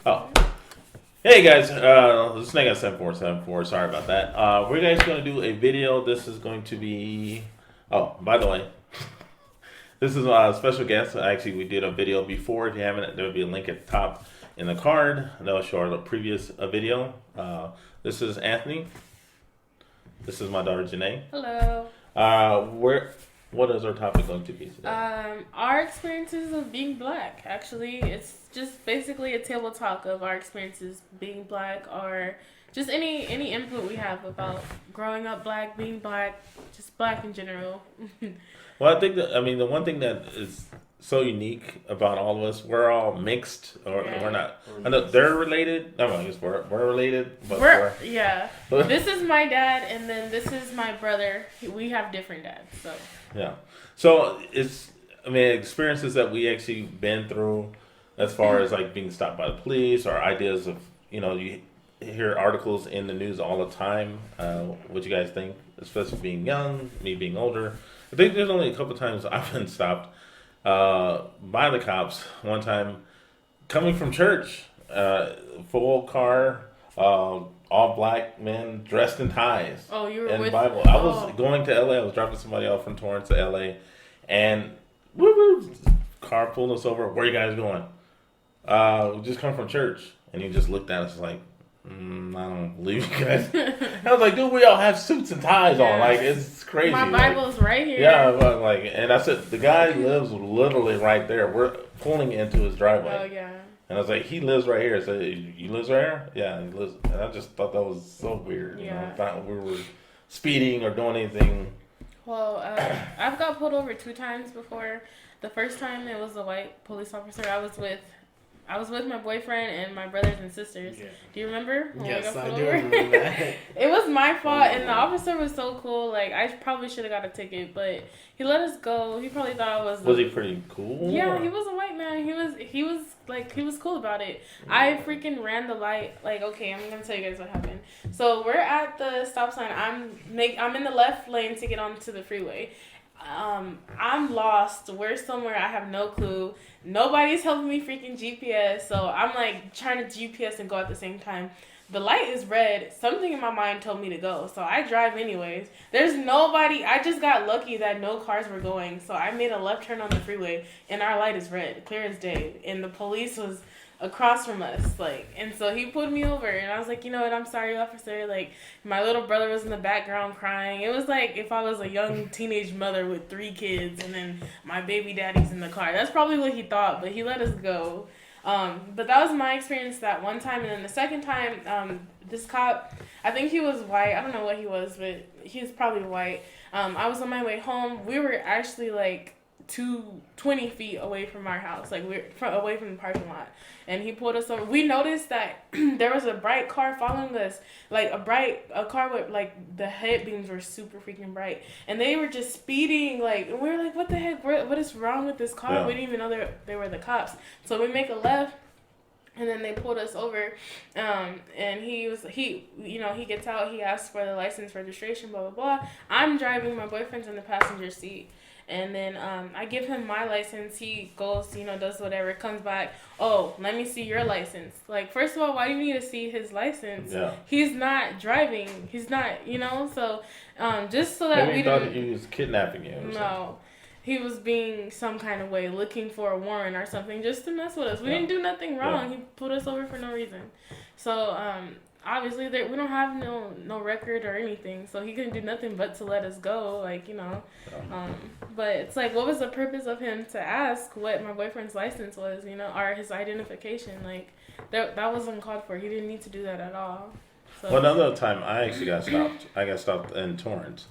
Oh, hey guys, this is Snake 7474. Sorry about that. We're guys going to do a video. This is going to be. Oh, by the way, this is a special guest. Actually, we did a video before. If you haven't, there will be a link at the top in the card. That will show our previous video. This is Anthony. This is my daughter Janae. Hello. What is our topic going to be today? Our experiences of being black. Actually, it's just basically a table talk of our experiences being black, or just any input we have about growing up black, being black, just black in general. Well, I think the one thing that is so unique about all of us, we're all mixed, or Yeah. we're not. I know they're related. No, I guess we're related, but yeah. This is my dad, and then this is my brother. We have different dads, so. yeah. So experiences that we actually been through, as far as like being stopped by the police, or ideas of you hear articles in the news all the time. What you guys think, especially being young, me being older. I think there's only a couple times I've been stopped by the cops. One time, coming from church, full car, all black men dressed in ties. Oh, you were and with Bible. I was going to LA. I was dropping somebody off from Torrance to LA, and car pulled us over. Where you guys going? We just come from church, and he just looked at us like, I don't believe you guys. I was like, dude, we all have suits and ties on. Like, it's crazy. My Bible's right here. Yeah, but and I said, the guy lives literally right there. We're pulling into his driveway. Oh, yeah. And I was like, he lives right here. I said, you lives right here? Yeah, he lives. And I just thought that was so weird. Yeah. I thought we were speeding or doing anything. Well, I've got pulled over 2 times before. The first time it was a white police officer. I was with my boyfriend and my brothers and sisters. Yeah. Do you remember? When Yes, we got I pulled do over? remember that. It was my fault, and the officer was so cool. Like, I probably should have got a ticket, but he let us go. He probably thought I was. Was he pretty cool? Yeah, he was a white man. He was cool about it. I freaking ran the light. Like, okay, I'm gonna tell you guys what happened. So we're at the stop sign. I'm in the left lane to get onto the freeway. I'm lost. We're somewhere I have no clue. Nobody's helping me freaking GPS. So I'm like trying to GPS and go at the same time. The light is red. Something in my mind told me to go. So I drive anyways. There's nobody. I just got lucky that no cars were going. So I made a left turn on the freeway and our light is red, clear as day. And the police was across from us, and so he pulled me over, and I was like, you know what, I'm sorry, officer. Like, my little brother was in the background crying. It was like if I was a young teenage mother with 3 kids, and then my baby daddy's in the car. That's probably what he thought, but he let us go. But that was my experience that one time, and then the second time, this cop, I think he was white. I don't know what he was, but he was probably white. I was on my way home. We were actually 20 feet away from our house, we're away from the parking lot, and he pulled us over. We noticed that there was a bright car following us, a car with the head beams were super freaking bright, and they were just speeding, and we were like, what the heck, what is wrong with this car? Yeah. We didn't even know they were the cops. So we make a left, and then they pulled us over, and he gets out, he asks for the license, registration, blah blah blah. I'm driving, my boyfriend's in the passenger seat. And then I give him my license. He goes, does whatever, comes back. Oh, let me see your license. First of all, why do you need to see his license? Yeah. He's not driving. He's not, so just so that Maybe we thought didn't. he was kidnapping you. No. He was being some kind of way, looking for a warrant or something, just to mess with us. We didn't do nothing wrong. Yeah. He put us over for no reason. So, obviously, we don't have no record or anything, so he couldn't do nothing but to let us go, but it's what was the purpose of him to ask what my boyfriend's license was, or his identification? That wasn't called for. He didn't need to do that at all. So. Well, another time I actually got stopped. I got stopped in Torrance.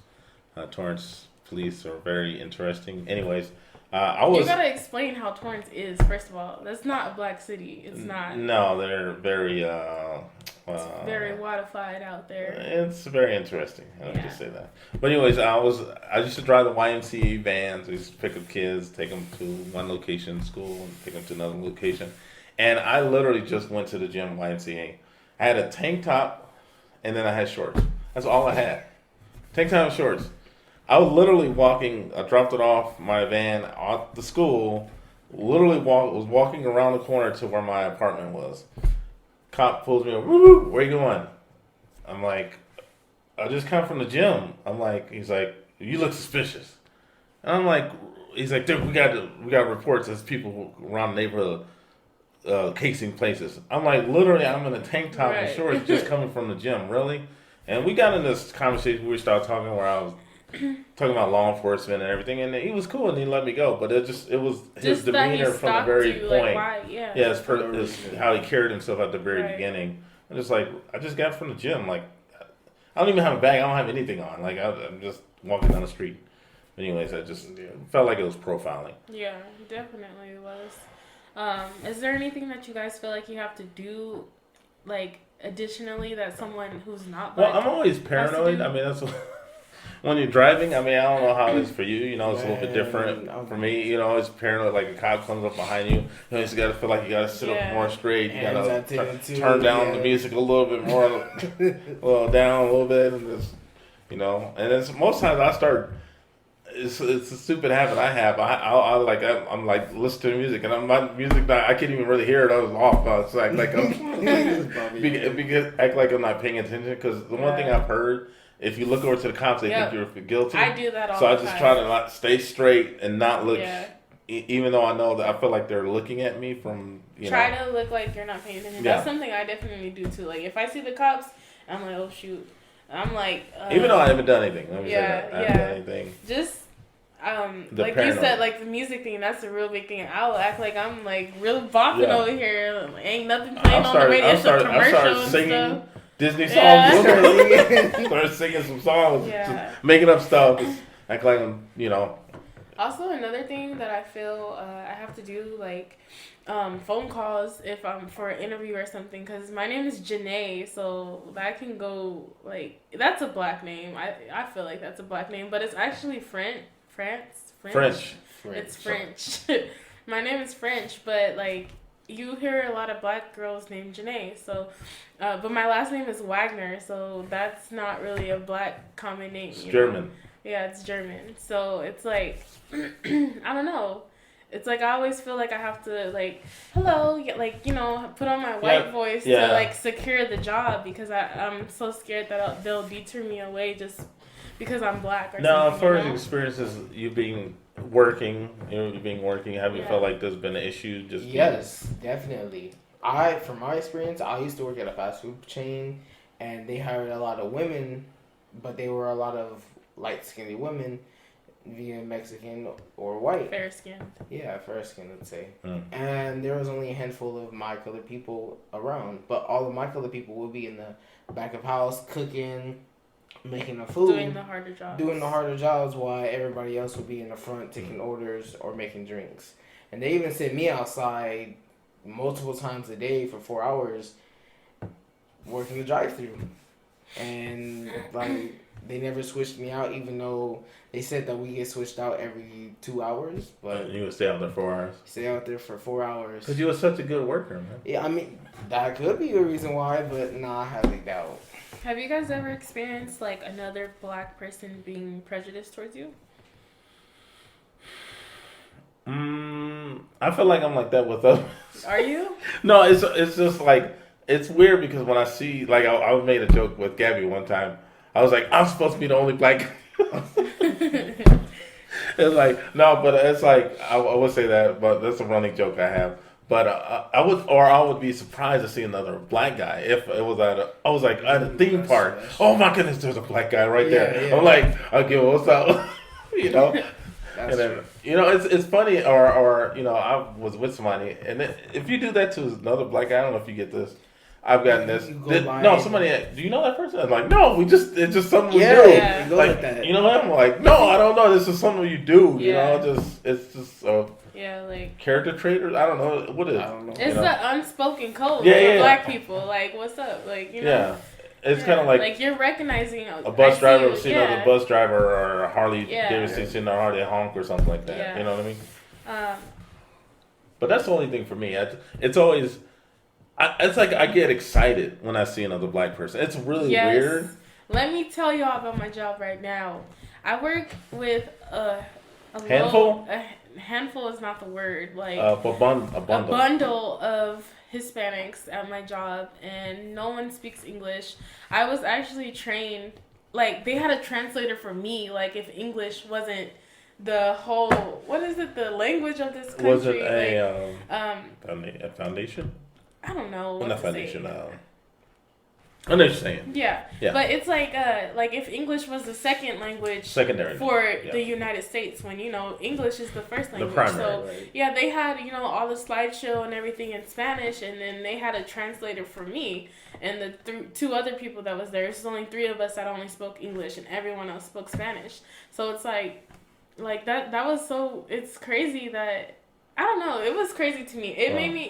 Torrance police are very interesting. Anyways, You gotta explain how Torrance is, first of all. That's not a black city. It's not. No, they're very it's very wodified out there. It's very interesting. I'll just say that. But anyways, I used to drive the YMCA vans. We used to pick up kids, take them to one location, school, and take them to another location. And I literally just went to the gym, YMCA. I had a tank top, and then I had shorts. That's all I had. Tank top and shorts. I was literally walking. I dropped it off my van at the school. Literally was walking around the corner to where my apartment was. Cop pulls me over. Woo, where you going? I'm like, I just come from the gym. I'm like, he's like, you look suspicious. And I'm like, he's like, dude, we got reports as people around the neighborhood casing places. I'm like, literally, I'm in a tank top and shorts just coming from the gym. Really? And we got in this conversation. We started talking where I was talking about law enforcement and everything, and he was cool and he let me go. But it was his demeanor from the very point. Like, why? Yeah. Yeah, it's how he carried himself at the very beginning. And just like, I just got from the gym. Like, I don't even have a bag. I don't have anything on. Like, I'm just walking down the street. Anyways, I just felt like it was profiling. Yeah, definitely was. Is there anything that you guys feel like you have to do, like, additionally that someone who's not black? Well, I'm always paranoid. I mean, that's when you're driving. I mean, I don't know how it is for you. You know, it's a little bit different for me. You know, it's paranoid. Like a cop comes up behind you. You know, you just gotta feel like you gotta sit up more straight. You gotta turn down the music a little bit more, well, down a little bit, and just, you know. And then most times I start. It's a stupid habit I have. I'm like listen to the music, and my music. I can't even really hear it. I was off. It's like act like I'm not paying attention, because the one thing I've heard, if you look over to the cops, they think you're guilty. I do that all the time. So I just try to not stay straight and not look. Even though I know that I feel like they're looking at me from. Try to look like you're not paying attention. That's something I definitely do too. Like if I see the cops, I'm like, oh shoot. I'm like, even though I haven't done anything. Let me say that. I haven't done anything. Just, like paranoid. You said, like the music thing, that's a real big thing. I'll act like I'm like real bopping over here. Like, ain't nothing playing on the radio. It's a commercial and stuff. Disney songs. Start singing some songs. Just making up stuff. Just act like I'm, Also, another thing that I feel I have to do, like, phone calls if I'm for an interview or something, because my name is Janae, so that can go, like, that's a black name. I feel like that's a black name, but it's actually French. It's French. My name is French, but, like, you hear a lot of black girls named Janae, so, but my last name is Wagner, so that's not really a black common name. It's German. Yeah, it's German. So it's like, I don't know. It's like I always feel like I have to, like, hello, like, put on my white voice to, like, secure the job, because I'm so scared that they'll deter me away just because I'm black or something. Now, as far as experiences, you being working, have you felt like there's been an issue? Yes, definitely. From my experience, I used to work at a fast food chain, and they hired a lot of women, but they were a lot of light-skinned women, via Mexican or white. Fair-skinned. Yeah, fair-skinned, let's say. And there was only a handful of my colored people around, but all of my colored people would be in the back of house, cooking, making the food. Doing the harder jobs. While everybody else would be in the front taking orders or making drinks. And they even sent me outside multiple times a day for 4 hours working the drive-thru. And, like, they never switched me out, even though they said that we get switched out every 2 hours. But you would stay out there 4 hours. Stay out there for 4 hours. Because you were such a good worker, man. Yeah, I mean, that could be a reason why, but I highly doubt. Have you guys ever experienced, like, another black person being prejudiced towards you? I feel like I'm like that with others. Are you? No, it's just like, it's weird because when I see, like, I made a joke with Gabby one time. I was like, I'm supposed to be the only black guy. It's like, no, but it's like, I would say that, but that's a running joke I have. But I would be surprised to see another black guy if it was at a theme park. Oh my goodness, there's a black guy right there. Yeah. I'm like, okay, well, what's up? That's true. It's funny, or I was with somebody, and if you do that to another black guy, I don't know if you get this. I've gotten this. Somebody. Do you know that person? I'm like, no, it's just something we do. Yeah, like that. You know what? I'm like, no, I don't know. This is something you do. It's just like character trait. I don't know what it is. I don't know. It's the unspoken code for black people. Like, what's up? Like, Yeah. It's kind of like you're recognizing a bus driver. Seeing another bus driver or a Harley Davidson seeing a Harley honk or something like that. Yeah. You know what I mean? But that's the only thing for me. It's always. It's like I get excited when I see another black person. It's really weird. Let me tell y'all about my job right now. I work with a handful. A handful is not the word. Like a bundle. A bundle of Hispanics at my job, and no one speaks English. I was actually trained, like, they had a translator for me, like, if English wasn't the whole, what is it, the language of this country? Was it like, a foundation? I don't know Well, what not to foundation. say. I know what you're saying. Yeah. Yeah. But it's like if English was the second language Secondary. for Yeah. the United States, when, you know, English is the first language. primary. So Right. yeah, they had, you know, all the slideshow and everything in Spanish, and then they had a translator for me and the two other people that was there. There's only 3 of us that only spoke English, and everyone else spoke Spanish. So it's like that was so, it's crazy that, I don't know, it was crazy to me. It made me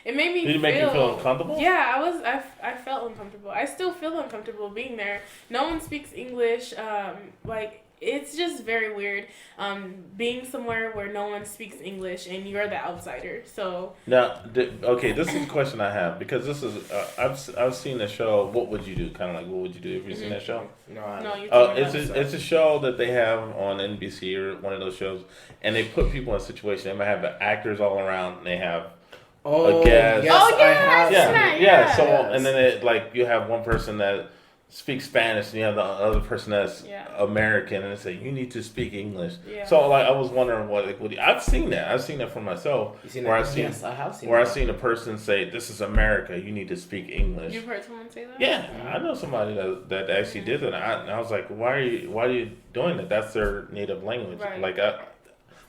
It made me Did it make you feel uncomfortable? Yeah, I felt uncomfortable. I still feel uncomfortable being there. No one speaks English. Like, it's just very weird being somewhere where no one speaks English and you're the outsider. So Now, okay, this is a question I have, because this is I've seen the show. What Would You Do? Kind of like What Would You Do? Have you seen that show? No, I no, haven't. you Oh, told me about it's a show that they have on NBC or one of those shows, and they put people in a situation. They might have actors all around, and they have Oh, a guest. yes, Oh, yeah, I have. I've seen seen that, it. yeah. yeah. So Yes. and then it, like, you have one person that speaks Spanish, and you have the other person that's Yeah. American, and they say you need to speak English. Yeah. So like I was wondering I've seen that. I've seen that for myself. You seen Where that? I seen Yes, I have seen where I that. seen a person say, "This is America. You need to speak English." You've heard someone say that? Yeah, I know somebody that actually did that. And I was like, why are you doing that? That's their native language. Right.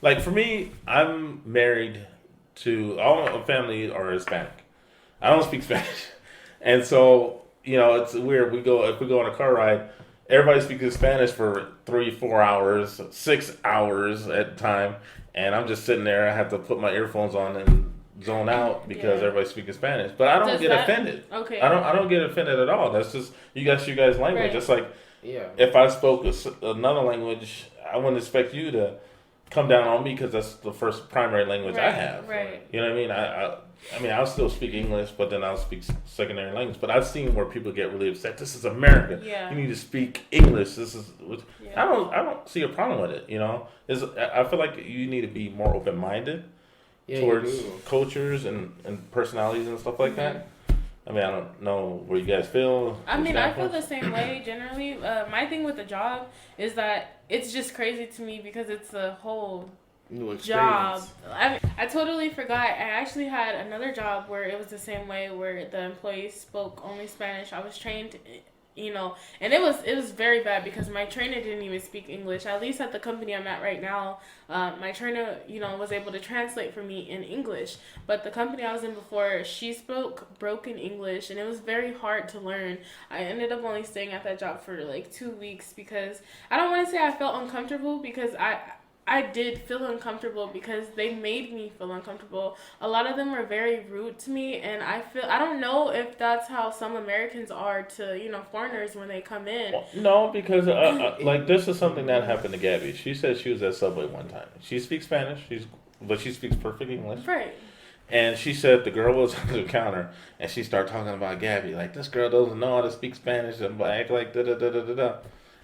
Like for me, I'm married to all my family are Hispanic. I don't speak Spanish, and so it's weird. If we go on a car ride, everybody speaks Spanish for 3-4 hours, 6 hours at a time, and I'm just sitting there. I have to put my earphones on and zone out because Yeah. everybody's speaking Spanish. But I don't Does get that- offended. Okay. I don't get offended at all. That's just you guys' language. Right. Just like Yeah. if I spoke another language, I wouldn't expect you to come down on me because that's the first primary language I Right, have. right. You know what I mean? I mean, I'll still speak English, but then I'll speak secondary language. But I've seen where people get really upset. This is America. Yeah. You need to speak English. This is. Yeah. I don't see a problem with it. I feel like you need to be more open minded Yeah, towards you do. cultures and personalities and stuff like that. I mean, I don't know where you guys feel. I mean, I feel Examples? the same way generally. My thing with the job is that it's just crazy to me because it's a whole New job. experience. I totally forgot. I actually had another job where it was the same way, where the employees spoke only Spanish. I was trained, and it was very bad because my trainer didn't even speak English. At least at the company I'm at right now, my trainer, was able to translate for me in English. But the company I was in before, she spoke broken English, and it was very hard to learn. I ended up only staying at that job for like 2 weeks because I don't want to say I felt uncomfortable because I did feel uncomfortable because they made me feel uncomfortable. A lot of them were very rude to me, and I don't know if that's how some Americans are to, foreigners when they come in. Well, no, because like this is something that happened to Gabby. She said she was at Subway one time. She speaks Spanish. But she speaks perfect English. Right. And she said the girl was on the counter, and she started talking about Gabby. Like, this girl doesn't know how to speak Spanish and act like da da da da da da.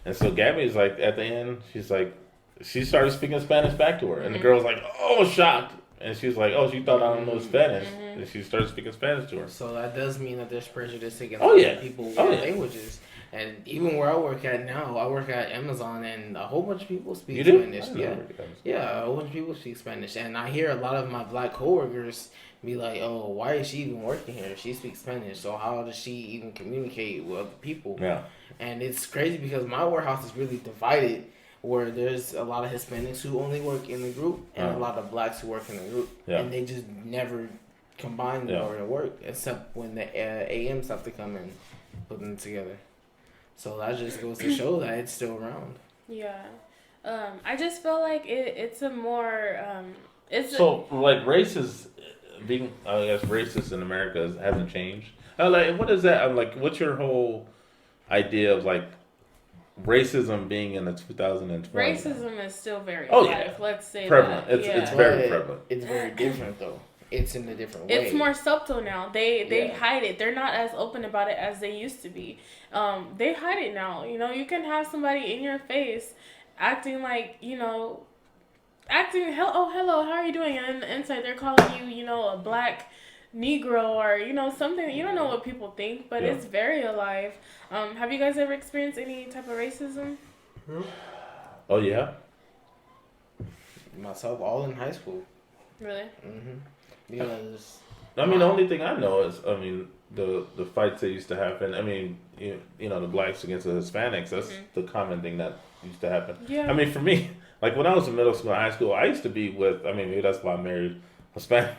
And so Gabby's like, at the end, she's like, she started speaking Spanish back to her, and the girl's like, "Oh, shocked," and she's like, "Oh, she thought I don't know Spanish," and she started speaking Spanish to her. So that does mean that there's prejudice against Oh, yeah. people with Oh, yeah. languages. And even where I work at now, I work at Amazon, and a whole bunch of people speak You do? Spanish. I didn't Yeah. know that. Yeah, a whole bunch of people speak Spanish. And I hear a lot of my black coworkers be like, "Oh, why is she even working here? She speaks Spanish. So how does she even communicate with other people?" Yeah. And it's crazy because my warehouse is really divided, where there's a lot of Hispanics who only work in the group and a lot of blacks who work in the group. Yeah. And they just never combine Yeah. or to work except when the AMs have to come and put them together. So that just goes to show that it's still around. Yeah. I just feel like it's a more So, like, race is being, I guess, racist in America hasn't changed. Like, what is that? I'm like, what's your whole idea of like racism being in the 2020? racism is still very Oh, alive. yeah. Let's say Prevalent. that. It's yeah. very But prevalent. It's very different though. It's in a different way. It's more subtle now. They Yeah. hide it. They're not as open about it as they used to be. They hide it now. You can have somebody in your face acting like, hello, how are you doing? And inside they're calling you, a black Negro or something. You don't know what people think, but Yeah. it's very alive. Have you guys ever experienced any type of racism? Oh yeah. Myself, all in high school. Really? Because I mean, the only thing I know is, I mean, the fights that used to happen. I mean, the blacks against the Hispanics. That's the common thing that used to happen. Yeah. I mean, for me, like when I was in middle school and high school, I used to be with. I mean, maybe that's why I married Hispanic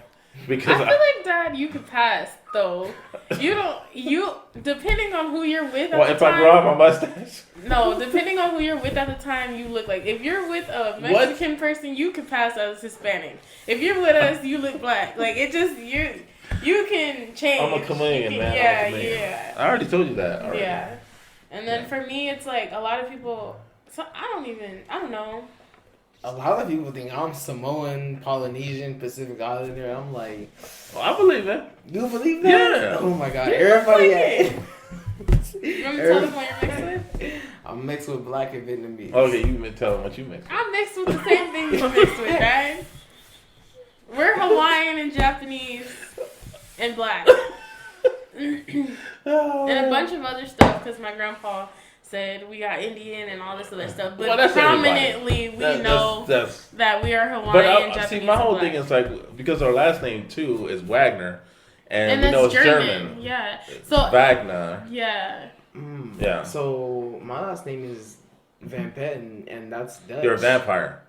because I feel like, Dad, you could pass though. You depending on who you're with at well, the if time. I grow up my mustache. No, depending on who you're with at the time, you look like. If you're with a Mexican person, you could pass as Hispanic. If you're with us, you look black. Like it just you can change. I'm a chameleon, You can- man. Yeah, I'm a chameleon. yeah. I already told you that. Already. Yeah. And then for me, it's like a lot of people. So I don't know. a lot of people think I'm Samoan, Polynesian, Pacific Islander. I'm like, Well, I believe it. you believe that? Yeah. Oh my god, Yeah, everybody. You want me to tell them what you're mixed with? I'm mixed with black and Vietnamese. Okay, you been telling what you mix. I'm mixed with the same thing you're mixed with, right? We're Hawaiian and Japanese and black. And a bunch of other stuff because my grandpa said we got Indian and all this other stuff. But Well, that's prominently we know that's that we are Hawaiian but and Japanese. see, my whole and thing black. is like because our last name too is Wagner, and we that's know it's German. Yeah. So Wagner. yeah. Yeah. So my last name is Van Petten, and that's Dutch. You're a vampire.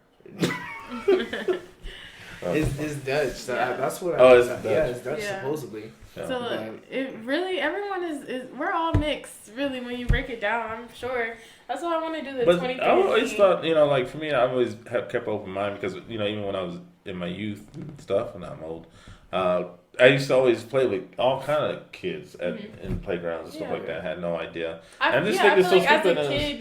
It's Dutch. So Yeah. that's what. Oh, it's Yeah, Dutch. it's Dutch Yeah. supposedly. Yeah. So Yeah. it really everyone is we're all mixed really when you break it down. I'm sure that's why I want to do the But 23. I always thought, like for me, I always have kept open mind because even when I was in my youth and stuff, and I'm old, I used to always play with all kind of kids in playgrounds and stuff Yeah. like that. I had no idea. I And this feel thing is so like as stupid a and it's- kid,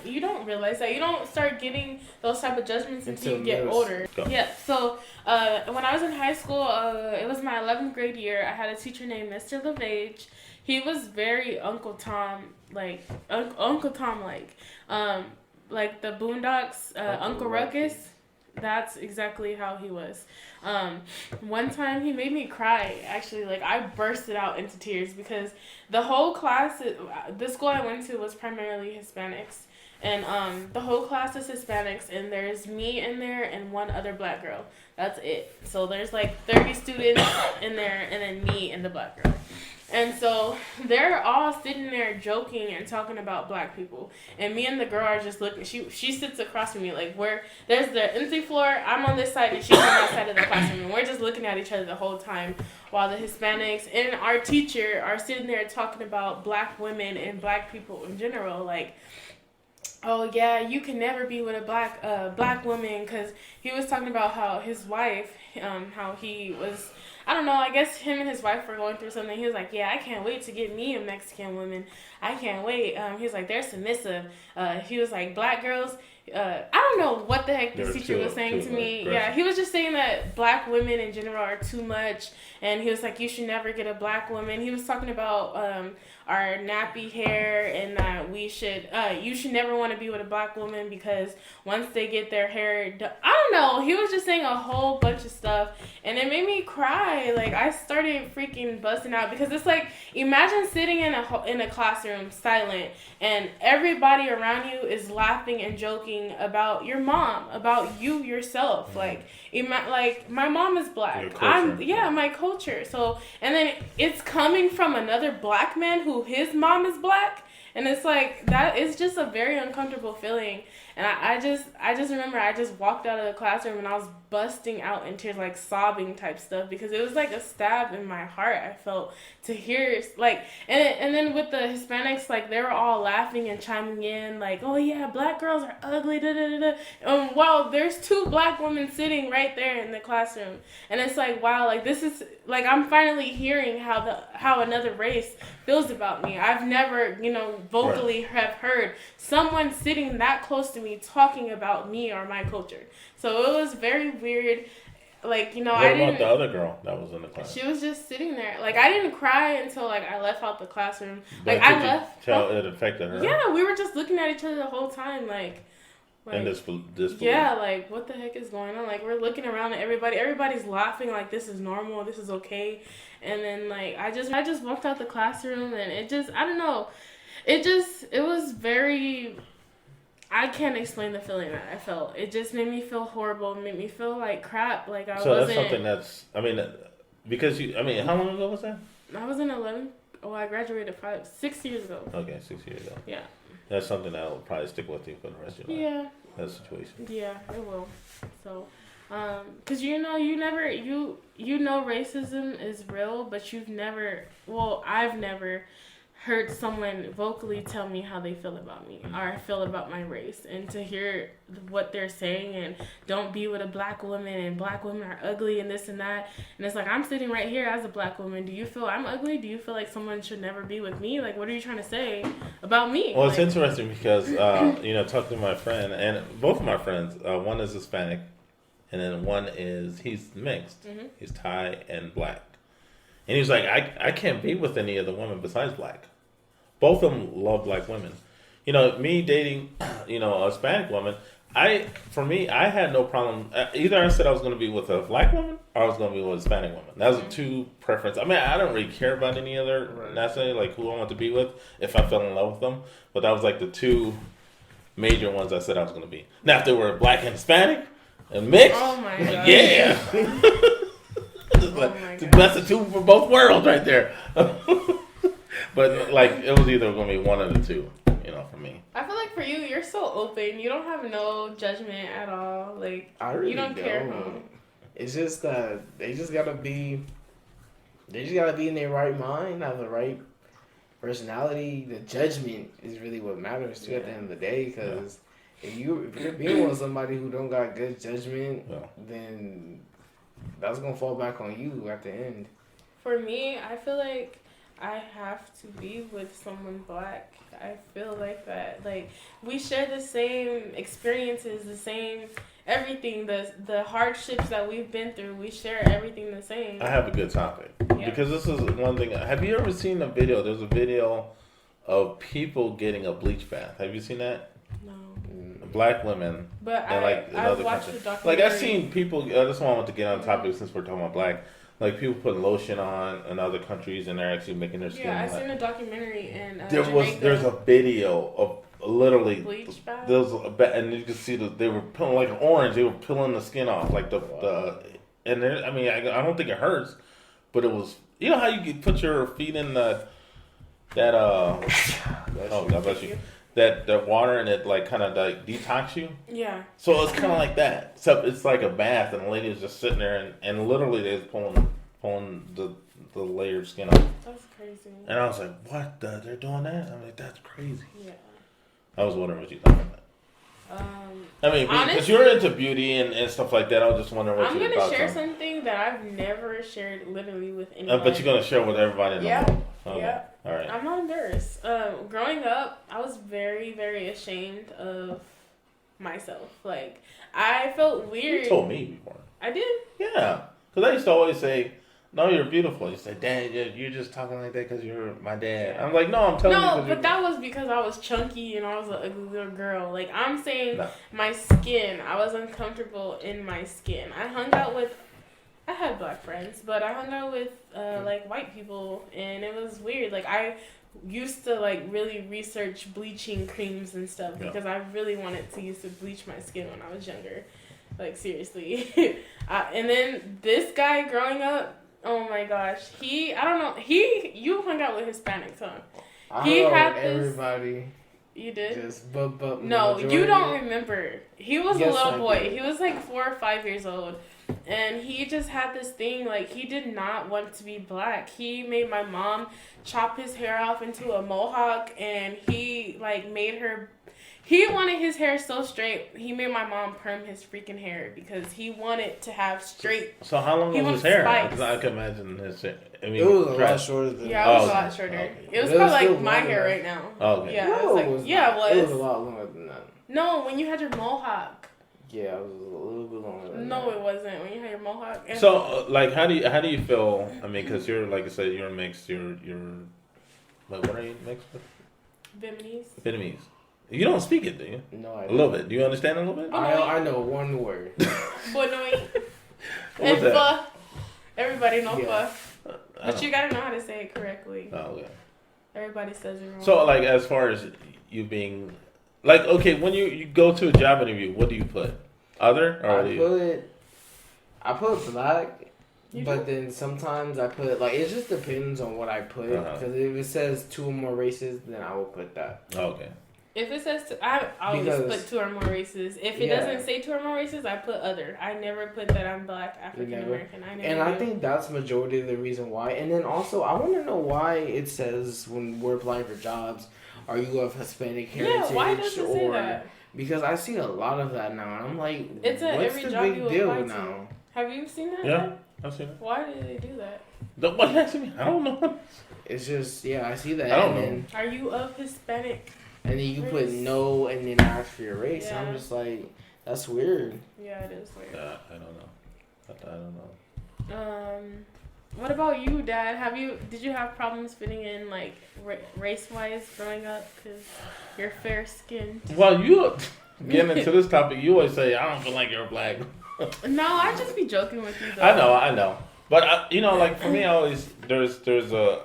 you don't realize that. You don't start getting those type of judgments until you Until get middle older. Go. Yeah. So when I was in high school, it was my 11th grade year. I had a teacher named Mr. LeVage. He was very Uncle Tom like Uncle Tom like the Boondocks, Uncle Ruckus. That's exactly how he was. One time he made me cry. Actually, like I bursted out into tears because the whole class, the school I went to was primarily Hispanics, and the whole class is Hispanics, and there's me in there and one other black girl. That's it. So there's like 30 students in there, and then me and the black girl. And so they're all sitting there joking and talking about black people. And me and the girl are just looking. She sits across from me. Like, there's the empty floor. I'm on this side and she's on that side of the classroom. And we're just looking at each other the whole time while the Hispanics and our teacher are sitting there talking about black women and black people in general. Like, oh, yeah, you can never be with a black woman. Because he was talking about how his wife, how he was... I don't know, I guess him and his wife were going through something. He was like, yeah, I can't wait to get me a Mexican woman. I can't wait. He was like, they're submissive. He was like, black girls, I don't know what the heck this teacher was saying to me. Yeah, he was just saying that black women in general are too much. And he was like, you should never get a black woman. He was talking about our nappy hair and that you should never want to be with a black woman because once they get their hair done, I don't know. He was just saying a whole bunch of stuff. And it made me cry. Like, I started freaking busting out because it's like, imagine sitting in a classroom silent and everybody around you is laughing and joking about your mom, about you yourself. Like my mom is black. Your culture. My culture. So, and then it's coming from another black man who his mom is black. And it's like, that is just a very uncomfortable feeling. And I just remember I just walked out of the classroom and I was busting out in tears, like sobbing type stuff, because it was like a stab in my heart. I felt to hear, like, and then with the Hispanics, like, they were all laughing and chiming in, like, oh yeah, black girls are ugly, da da da da. Wow, there's two black women sitting right there in the classroom. And it's like, wow, like, this is, like, I'm finally hearing how another race feels about me. I've never, vocally have heard someone sitting that close to me talking about me or my culture. So it was very weird. Like, what I didn't... about the other girl that was in the class? She was just sitting there. Like, I didn't cry until, like, I left out the classroom. But Like, I could you left... tell it affected her? Yeah, we were just looking at each other the whole time, like And this yeah, like, what the heck is going on? Like, we're looking around at everybody's laughing like this is normal, this is okay. And then like I just walked out the classroom, and it just, I don't know, it was very, I can't explain the feeling that I felt. It just made me feel horrible. It made me feel like crap. Like I So wasn't. that's something that's, I mean, because how long ago was that? I was in 11th. Oh, I graduated 6 years ago. Okay, 6 years ago. Yeah. That's something that will probably stick with you for the rest of your life. Yeah. That situation. Yeah, it will. So, cause you know racism is real, but I've never heard someone vocally tell me how they feel about me or feel about my race, and to hear what they're saying and don't be with a black woman and black women are ugly and this and that, and it's like, I'm sitting right here as a black woman. Do you feel I'm ugly? Do you feel like someone should never be with me? Like, what are you trying to say about me? Well, it's interesting because talking to my friend, and both of my friends, one is Hispanic, and then one he's mixed. Mm-hmm. He's Thai and black, and he's like, I can't be with any other women besides black. Both of them love black women. Me dating, a Hispanic woman, I had no problem. Either I said I was going to be with a black woman or I was going to be with a Hispanic woman. That was the two preference. I mean, I don't really care about any other, necessarily, like who I want to be with if I fell in love with them. But that was like the two major ones I said I was going to be. Now, if they were black and Hispanic and mixed, oh my god, yeah. The best of two for both worlds right there. But like, it was either going to be one of the two, for me. I feel like for you, you're so open. You don't have no judgment at all. Like, you don't care. Huh? It's just that they just gotta be in their right mind, have the right personality. The judgment is really what matters too at the end of the day. Because if you're being with somebody who don't got good judgment, then that's gonna fall back on you at the end. For me, I feel like I have to be with someone black. I feel like that. Like, we share the same experiences, the same everything, the hardships that we've been through. We share everything the same. I have a good topic. Yeah. Because this is one thing. Have you ever seen a video? There's a video of people getting a bleach bath. Have you seen that? No. Black women. But I've watched the documentary. Like, I've seen people, that's why I want to get on the topic since we're talking about black. Like, people put lotion on in other countries and they're actually making their skin. Yeah, I seen a documentary in there's a video of literally bleach bath. And you can see they were peeling like an orange. They were peeling the skin off, like and there. I mean, I don't think it hurts, but it was. You know how you could put your feet in oh God bless you. That water, and it like kind of like detox you. Yeah. So it's kind of like that. Except it's like a bath, and the lady is just sitting there, and literally they're pulling the layer of skin off. That's crazy. And I was like, what? They're doing that? I'm like, that's crazy. Yeah. I was wondering what you thought of that. I mean, because you're into beauty and stuff like that, I was just wondering what you thought. I'm going to share something that I've never shared literally with anyone. But you're going to share with everybody in the world. Okay. Yeah. All right. I'm not embarrassed. Growing up, I was very, very ashamed of myself. Like, I felt weird. You told me before. I did? Yeah. Because I used to always say, no, you're beautiful. You say, Dad, you're just talking like that because you're my dad. I'm like, no, I'm telling you. No, but that was because I was chunky and I was an ugly little girl. Like, I'm saying my skin. I was uncomfortable in my skin. I had black friends, but I hung out with, like, white people, and it was weird. Like, I used to, like, really research bleaching creams and stuff because I really wanted to use to bleach my skin when I was younger. Like, seriously. And then this guy growing up, oh my gosh, you hung out with Hispanics, huh? I hung with everybody. You did? Just no, you don't remember. He was a little boy. He was like 4 or 5 years old. And he just had this thing, like, he did not want to be black. He made my mom chop his hair off into a mohawk, and he, like, he wanted his hair so straight, he made my mom perm his freaking hair because he wanted to have straight. So how long was his hair? Because I can imagine his hair. I mean, it was a lot shorter than it was a lot shorter. Okay. It was probably like my hair right now. Oh, okay. Yeah, no, it was. It was a lot longer than that. No, when you had your mohawk. Yeah, it was a little bit longer than that. No, it wasn't. When you had your mohawk. So, like, how do you feel? I mean, because you're, like I said, you're mixed. You're like, what are you mixed with? Vietnamese. You don't speak it, do you? No, I don't. A little bit. Do you understand a little bit? I know one word. Bonoi. And pho. Everybody know pho. But you gotta know how to say it correctly. Oh, okay. Everybody says it wrong. So, like, as far as you being, like, okay, when you go to a job interview, what do you put? Other? Or what do you? I put black, You but do? then sometimes I put, like, it just depends on what I put. Uh-huh. Because if it says 2 or more races, then I will put that. Oh, okay. If it says I always Because- put 2 or more races. If it Yeah. doesn't say 2 or more races, I put other. I never put that I'm black, African American. I never. And I do. think that's majority of the reason why. And then also, I want to know why it says when we're applying for jobs, are you of Hispanic heritage? Yeah, why does it say that? Because I see a lot of that now, and I'm like, It's at what's every the job big you deal apply to. now? Have you seen that? Yeah. yet? I've seen it. Why did they do that? What are you asking me? I don't know. It's just, yeah, I see that. I don't and know. Then, Are you of Hispanic? and then you put Race. no and then ask for your race. Yeah. I'm just like, that's weird. Yeah, it is weird. I don't know. I don't know. What about you, Dad? Did you have problems fitting in like race wise growing up? Cause you're fair skinned. Well, you getting into this topic, you always say, I don't feel like you're black. No, I just be joking with you though. I know. But, like, for me, I always, there's a,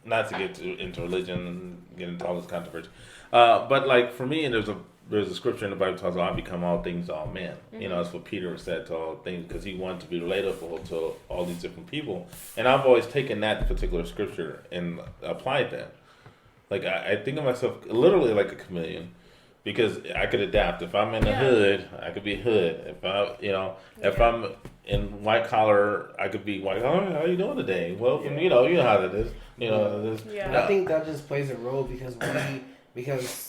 not to get into religion and get into all this controversy, but, like, for me, there's a scripture in the Bible that talks about I become all things to all men. Mm-hmm. You know, that's what Peter said to all things because he wanted to be relatable to all these different people. And I've always taken that particular scripture and applied that. Like, I think of myself literally like a chameleon because I could adapt. If I'm in the hood, I could be hood. If I'm in white collar, I could be white collar. How you doing today? Welcome. You know how that is. And I think that just plays a role because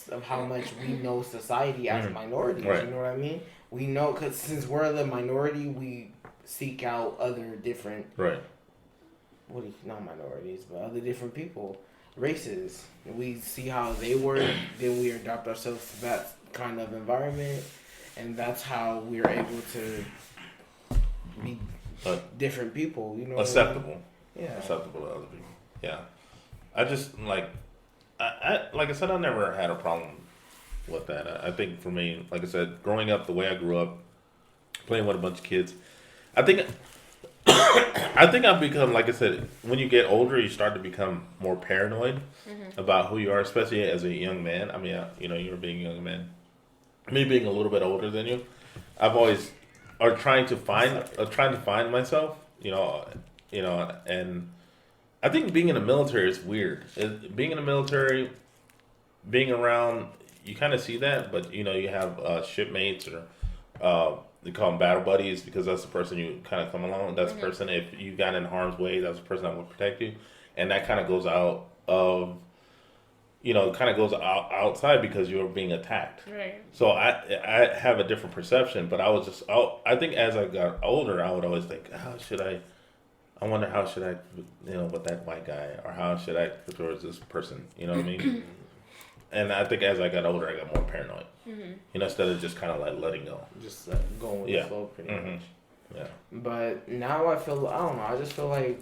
of how much we know society as minorities. Right. You know what I mean? We know because since we're the minority, we seek out other different Right. not minorities, but other different people, races. And we see how they work, then we adapt ourselves to that kind of environment, and that's how we're able to be different people. You know, Acceptable. Yeah. Acceptable to other people. Yeah. I just like I said, I never had a problem with that. I think for me, like I said, growing up the way I grew up, playing with a bunch of kids, I think I've become, like I said, when you get older, you start to become more paranoid about who you are, especially as a young man. I mean, you're being a young man. Me being a little bit older than you, I've always trying to find myself. And I think being in the military is weird. Being in the military, being around, you kind of see that, but you have shipmates or they call them battle buddies because that's the person you kind of come along. That's the person, if you got in harm's way, that's the person that will protect you. And that kind of goes out of, outside because you're being attacked. Right. So I have a different perception, but I think as I got older, I would always think, I wonder how should I, with that white guy, or how should I towards this person, you know what I mean? And I think as I got older, I got more paranoid. Instead of just kind of like letting go. Just going with the flow pretty much. Yeah. But now I don't know, I just feel like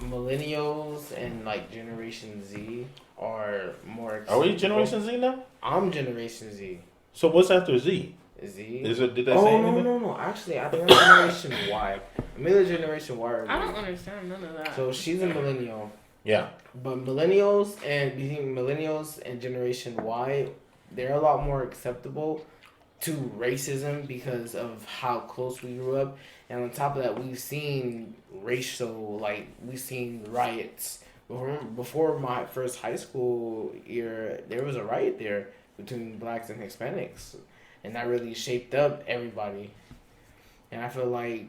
millennials and like Generation Z are more Are we acceptable. Generation Z now? I'm Generation Z. So what's after Z? Z? Is it? Did they say Oh, anything? no. Actually, I think I'm Generation Y. I'm in the Generation Y. I don't understand none of that. So she's a millennial. Yeah. But millennials and Generation Y, they're a lot more acceptable to racism because of how close we grew up. And on top of that, we've seen we've seen riots. Before my first high school year, there was a riot there between blacks and Hispanics. And that really shaped up everybody. And I feel like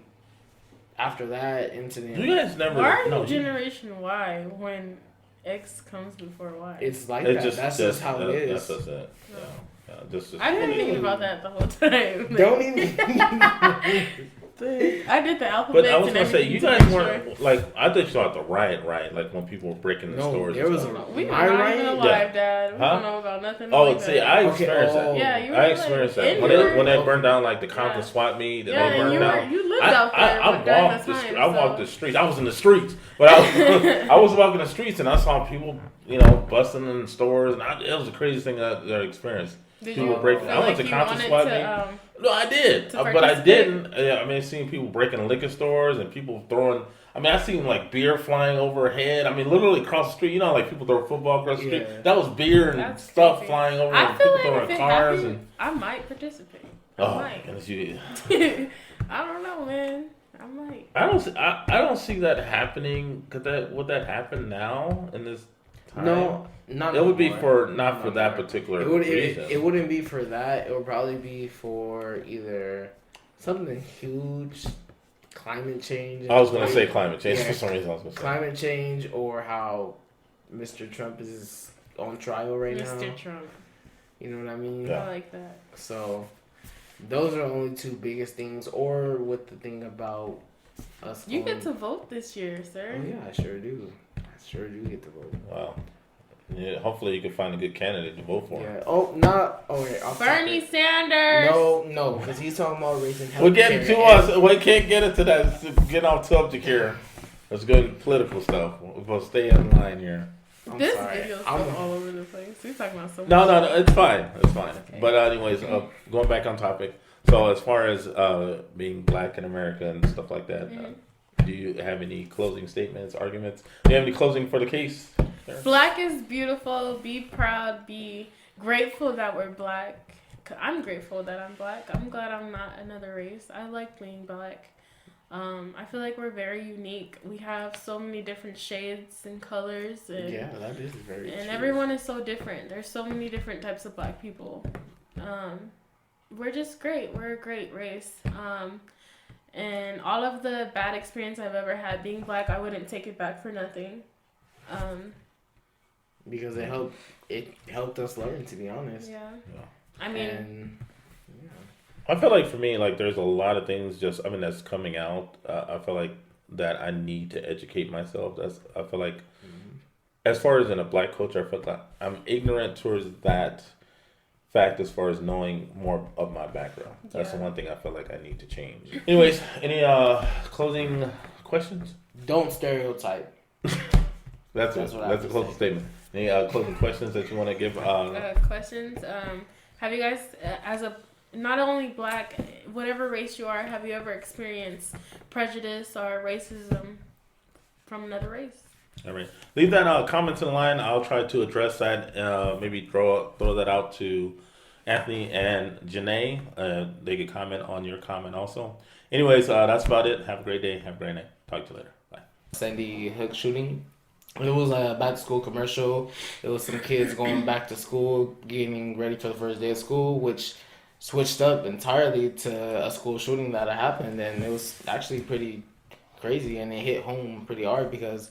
after that incident, You guys never. Why are you no, Generation Y when X comes before Y? it's like It's that. That's just how it is. That's just it. Yeah. Just. I didn't think about that the whole time. Don't even. I did the alphabet. But I was gonna say, you guys weren't like. I thought you saw the riot, like when people were breaking the No, stores. there and was stuff. We were My not right? even alive, Dad. We don't know about nothing. Oh, like see, that. I experienced Okay, that. Yeah, you were I experienced like, that when they burned down like the Compton swap meet. And Yeah, they burned and down. you lived out there. I but during walked that the time, I walked so- the streets. I was in the streets, but I was walking the streets and I saw people, busting in stores, and it was the craziest thing that I experienced. Did People you breaking. feel I went like to you Compton wanted swap to, meet. No, I did, to but I participate? didn't. I mean, seeing people breaking liquor stores and people throwing. I mean, I seen like beer flying overhead. I mean, literally across the street. You know, like people throw football across the street. Yeah. That was beer and That's stuff crazy. flying over. I And feel people like throwing if it cars happened, I might participate. I oh, might. goodness, you. I don't know, man. I might. I don't see that happening. Would that happen now in this time? No, not. It would be more. not for that particular reason. It wouldn't be for that. It would probably be for either something huge, climate change. I was gonna say climate change Yeah. for some reason. I was gonna say Climate change, or how Mr. Trump is on trial right now. Mr. Trump. You know what I mean? Yeah. I like that. So those are the only two biggest things. Or with the thing about us. You going- get to vote this year, sir. Oh yeah, I sure do. I sure do get to vote. wow. Yeah, hopefully you can find a good candidate to vote for. Yeah. Oh, not. Oh wait. off Bernie topic. Sanders. No, because he's talking about raising health. We're getting to us. We can't get into that. Get off subject here. Let's go into political stuff. We're supposed to stay in line here. This sorry. video's I'm- so all over the place. We're talking about so much. No, it's fine. It's fine. Okay. But anyways, going back on topic. So as far as being black in America and stuff like that, do you have any closing statements, arguments? Do you have any closing for the case? Sarah? Black is beautiful. Be proud. Be grateful that we're black. I'm grateful that I'm black. I'm glad I'm not another race. I like being black. I feel like we're very unique. We have so many different shades and colors, and Yeah, that is very. and true. everyone is so different. There's so many different types of black people. We're just great. We're a great race. And all of the bad experience I've ever had being black, I wouldn't take it back for nothing. Because it helped us learn, to be honest. Yeah. Yeah. I mean, And I feel like for me, like there's a lot of things that's coming out. I feel like that I need to educate myself. I feel like as far as in a black culture, I feel like I'm ignorant towards that fact as far as knowing more of my background. That's the Yeah. one thing I feel like I need to change. Anyways, any closing questions? don't stereotype. That's what I a would closing say. statement. Any closing questions that you want to give? questions. Have you guys, as a not only black, whatever race you are, have you ever experienced prejudice or racism from another race? All right. Leave that comment in the line. I'll try to address that. Maybe throw that out to Anthony and Janae. They could comment on your comment also. Anyways, that's about it. Have a great day. Have a great night. Talk to you later. Bye. Sandy Hook shooting. It was a back to school commercial. It was some kids going back to school, getting ready for the first day of school, which switched up entirely to a school shooting that happened, and it was actually pretty crazy, and it hit home pretty hard because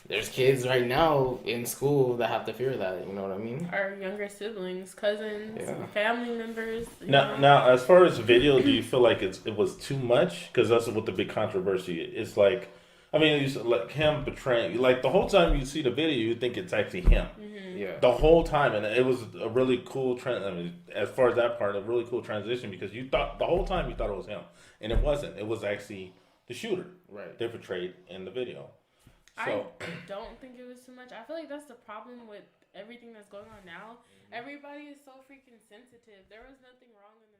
there's kids right now in school that have to fear that. You know what I mean? Our younger siblings, cousins, Yeah. family members. you Now, know? now, as far as video, do you feel like it was too much? Because that's what the big controversy is. It's like, I mean, it's like him betraying. Like the whole time you see the video, you think it's actually him. Yeah. The whole time, and it was a really cool I mean, as far as that part, a really cool transition because you thought the whole time you thought it was him, and it wasn't. It was actually the shooter. Right. They portrayed in the video. I So don't think it was too much. I feel like that's the problem with everything that's going on now. Everybody is so freaking sensitive. There was nothing wrong in